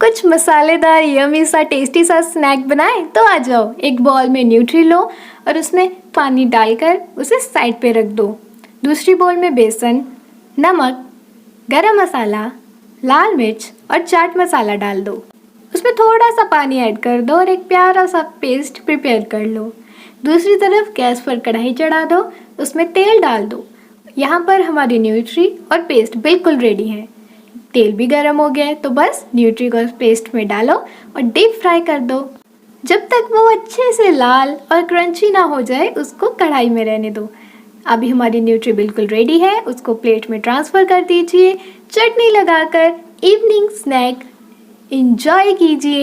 कुछ मसालेदार यमी सा टेस्टी सा स्नैक बनाएं तो आ जाओ। एक बाउल में न्यूट्री लो और उसमें पानी डालकर उसे साइड पे रख दो। दूसरी बाउल में बेसन, नमक, गरम मसाला, लाल मिर्च और चाट मसाला डाल दो। उसमें थोड़ा सा पानी ऐड कर दो और एक प्यारा सा पेस्ट प्रिपेयर कर लो। दूसरी तरफ गैस पर कढ़ाई चढ़ा दो, उसमें तेल डाल दो। यहाँ पर हमारी न्यूट्री और पेस्ट बिल्कुल रेडी है। तेल भी गर्म हो गया है तो बस न्यूट्री को पेस्ट में डालो और डीप फ्राई कर दो। जब तक वो अच्छे से लाल और क्रंची ना हो जाए उसको कढ़ाई में रहने दो। अभी हमारी न्यूट्री बिल्कुल रेडी है, उसको प्लेट में ट्रांसफ़र कर दीजिए। चटनी लगाकर इवनिंग स्नैक एंजॉय कीजिए।